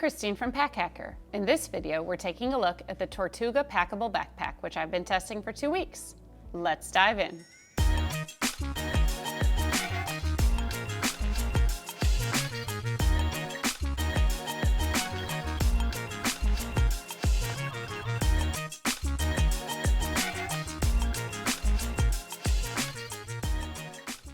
Christine from Pack Hacker. In this video, we're taking a look at the Tortuga Packable Backpack, which I've been testing for 2 weeks. Let's dive in.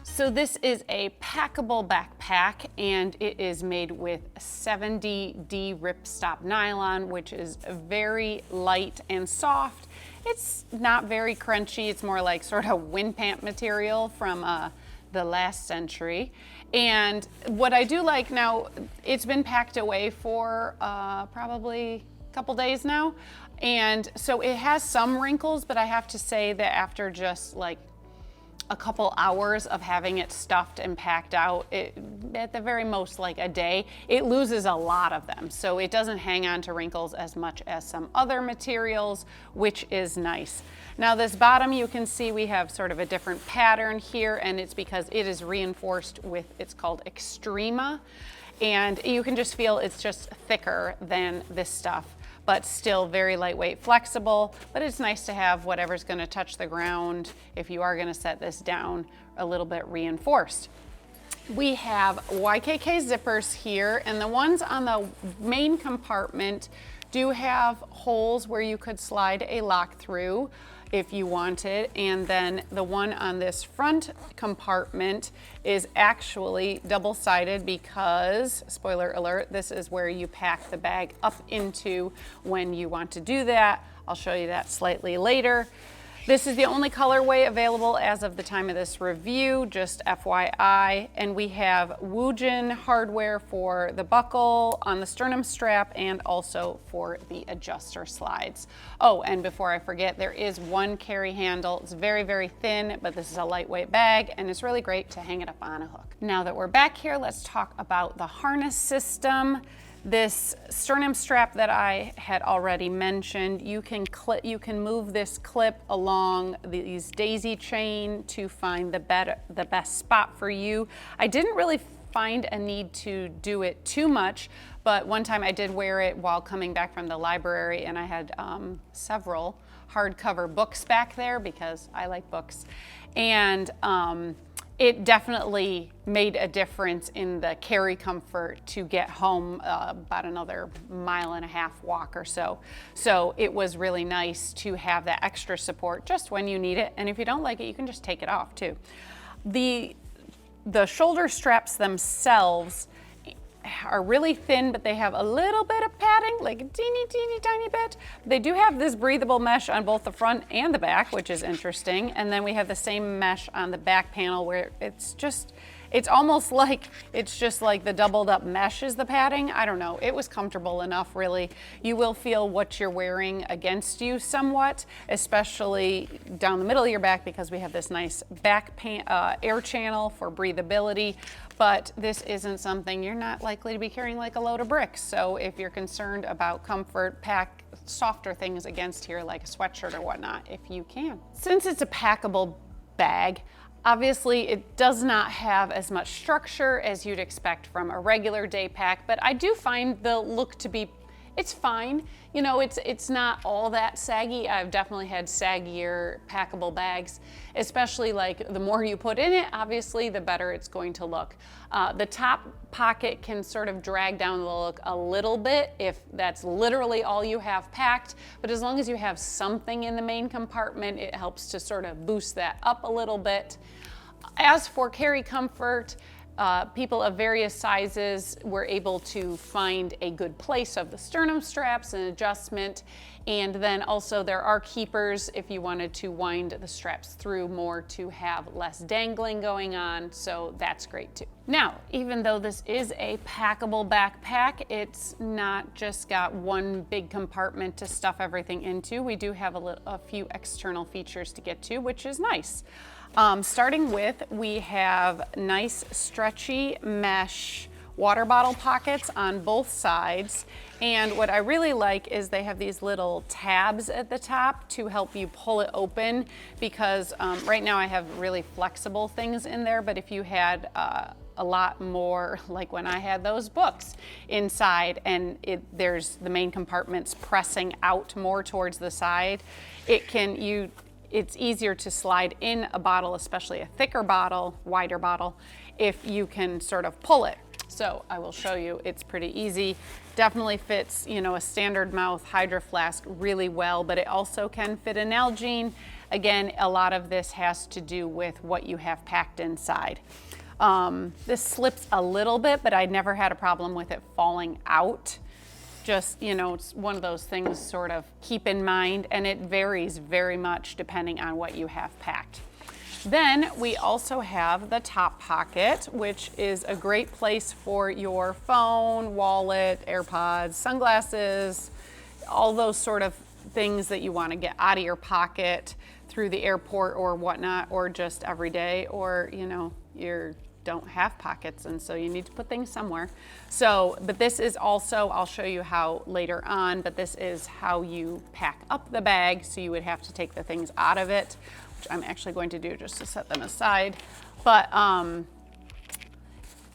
So this is a packable backpack, and it is made with 70D ripstop nylon, which is very light and soft. It's not very crunchy. It's more like sort of wind pant material from the last century. And what I do like now, it's been packed away for probably a couple days now. And so it has some wrinkles, but I have to say that after just like a couple hours of having it stuffed and packed out, at the very most like a day, it loses a lot of them. So it doesn't hang on to wrinkles as much as some other materials, which is nice. Now this bottom, you can see we have sort of a different pattern here, and it's because it is reinforced with, it's called Extrema. And you can just feel it's just thicker than this stuff, but still very lightweight, flexible. But it's nice to have whatever's gonna touch the ground, if you are gonna set this down, a little bit reinforced. We have YKK zippers here, and the ones on the main compartment do have holes where you could slide a lock through if you wanted. And then the one on this front compartment is actually double-sided because, spoiler alert, this is where you pack the bag up into when you want to do that. I'll show you that slightly later. This is the only colorway available as of the time of this review, just FYI. And we have Woojin hardware for the buckle on the sternum strap and also for the adjuster slides. Oh, and before I forget, there is one carry handle. It's very, very thin, but this is a lightweight bag and it's really great to hang it up on a hook. Now that we're back here, let's talk about the harness system. This sternum strap that I had already mentioned, you can move this clip along these daisy chain to find the best spot for you. I didn't really find a need to do it too much, but one time I did wear it while coming back from the library, and I had several hardcover books back there because I like books. And it definitely made a difference in the carry comfort to get home, about another 1.5 mile walk or so. So it was really nice to have that extra support just when you need it. And if you don't like it, you can just take it off too. The shoulder straps themselves are really thin, but they have a little bit of padding, like a teeny tiny bit. They do have this breathable mesh on both the front and the back, which is interesting. And then we have the same mesh on the back panel where it's almost like it's just like the doubled up mesh is the padding. I don't know, it was comfortable enough really. You will feel what you're wearing against you somewhat, especially down the middle of your back because we have this nice back air channel for breathability. But this isn't something you're not likely to be carrying like a load of bricks. So if you're concerned about comfort, pack softer things against here like a sweatshirt or whatnot if you can. Since it's a packable bag, obviously it does not have as much structure as you'd expect from a regular day pack, but I do find the look to be, it's fine. You know, it's not all that saggy. I've definitely had saggier packable bags, especially like the more you put in it, obviously, the better it's going to look. The top pocket can sort of drag down the look a little bit if that's literally all you have packed, but as long as you have something in the main compartment, it helps to sort of boost that up a little bit. As for carry comfort, people of various sizes were able to find a good place of the sternum straps and adjustment. And then also there are keepers if you wanted to wind the straps through more to have less dangling going on. So that's great too. Now, even though this is a packable backpack, it's not just got one big compartment to stuff everything into. We do have a few external features to get to, which is nice. Starting with, we have nice stretchy mesh water bottle pockets on both sides. And what I really like is they have these little tabs at the top to help you pull it open because right now I have really flexible things in there, but if you had a a lot more, like when I had those books inside and there's the main compartments pressing out more towards the side, it's easier to slide in a bottle, especially a thicker bottle, wider bottle, if you can sort of pull it. So I will show you, it's pretty easy. Definitely fits, you know, a standard mouth Hydro Flask really well, but it also can fit an Nalgene. Again, a lot of this has to do with what you have packed inside. This slips a little bit, but I never had a problem with it falling out. Just, you know, it's one of those things sort of keep in mind, and it varies very much depending on what you have packed. Then we also have the top pocket, which is a great place for your phone, wallet, AirPods, sunglasses, all those sort of things that you want to get out of your pocket through the airport or whatnot, or just every day, or, you know, you don't have pockets and so you need to put things somewhere. So, but this is also, I'll show you how later on, but this is how you pack up the bag. So you would have to take the things out of it, which I'm actually going to do just to set them aside. But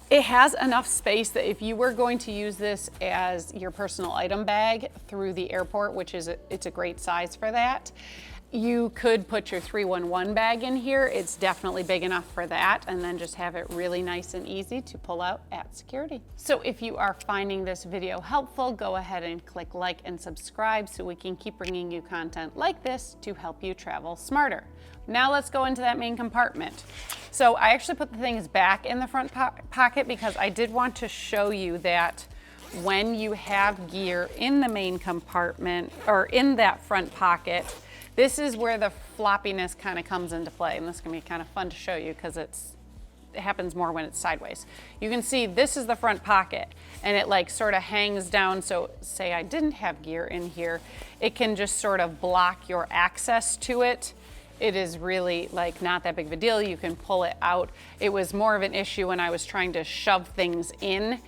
it has enough space that if you were going to use this as your personal item bag through the airport, which is it's a great size for that, you could put your 311 bag in here. It's definitely big enough for that, and then just have it really nice and easy to pull out at security. So if you are finding this video helpful, go ahead and click like and subscribe so we can keep bringing you content like this to help you travel smarter. Now let's go into that main compartment. So I actually put the things back in the front pocket because I did want to show you that when you have gear in the main compartment or in that front pocket, this is where the floppiness kind of comes into play, and this is gonna be kind of fun to show you because it happens more when it's sideways. You can see this is the front pocket, and it like sort of hangs down, so say I didn't have gear in here, it can just sort of block your access to it. It is really like not that big of a deal. You can pull it out. It was more of an issue when I was trying to shove things in,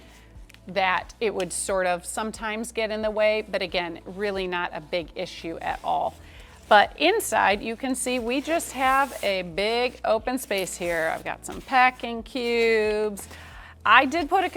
that it would sort of sometimes get in the way, but again, really not a big issue at all. But inside, you can see we just have a big open space here. I've got some packing cubes. I did put a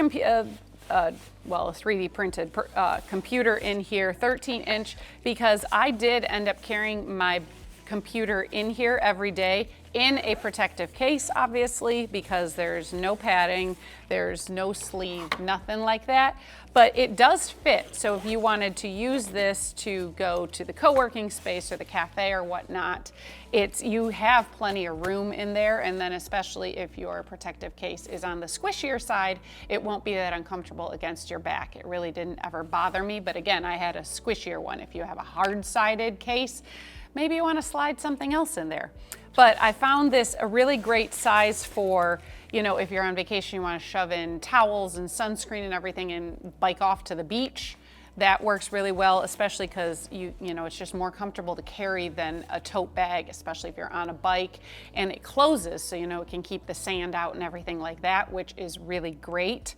3D printed computer in here, 13-inch, because I did end up carrying my computer in here every day in a protective case, obviously, because there's no padding, there's no sleeve, nothing like that, but it does fit. So if you wanted to use this to go to the co-working space or the cafe or whatnot, you have plenty of room in there, and then especially if your protective case is on the squishier side, it won't be that uncomfortable against your back. It really didn't ever bother me, but again, I had a squishier one. If you have a hard-sided case, maybe you want to slide something else in there. But I found this a really great size for, you know, if you're on vacation, you want to shove in towels and sunscreen and everything and bike off to the beach. That works really well, especially because you know, it's just more comfortable to carry than a tote bag, especially if you're on a bike, and it closes, so you know it can keep the sand out and everything like that, which is really great.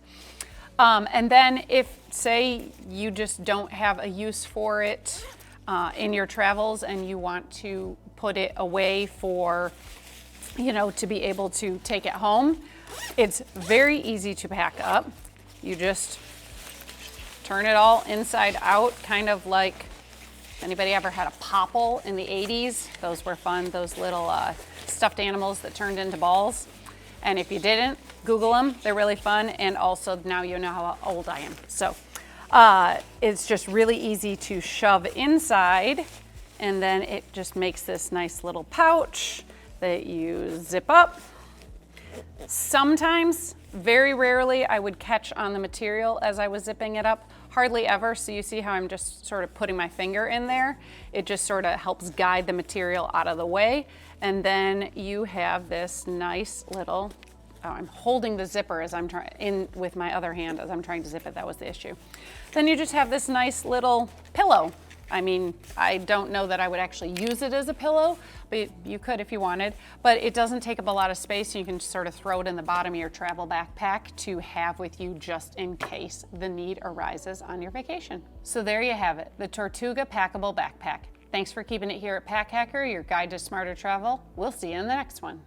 And then if, say, you just don't have a use for it in your travels and you want to put it away for, you know, to be able to take it home, it's very easy to pack up. You just turn it all inside out, kind of like, anybody ever had a popple in the 80s? Those were fun, those little stuffed animals that turned into balls. And if you didn't, Google them, they're really fun, and also now you know how old I am. So it's just really easy to shove inside, and then it just makes this nice little pouch that you zip up. Sometimes, very rarely, I would catch on the material as I was zipping it up. Hardly ever, so you see how I'm just sort of putting my finger in there. It just sort of helps guide the material out of the way. And then you have this nice little, I'm holding the zipper as I'm trying, with my other hand as I'm trying to zip it, that was the issue. Then you just have this nice little pillow. I mean, I don't know that I would actually use it as a pillow, but you could if you wanted. But it doesn't take up a lot of space. You can sort of throw it in the bottom of your travel backpack to have with you just in case the need arises on your vacation. So there you have it, the Tortuga Packable Backpack. Thanks for keeping it here at Pack Hacker, your guide to smarter travel. We'll see you in the next one.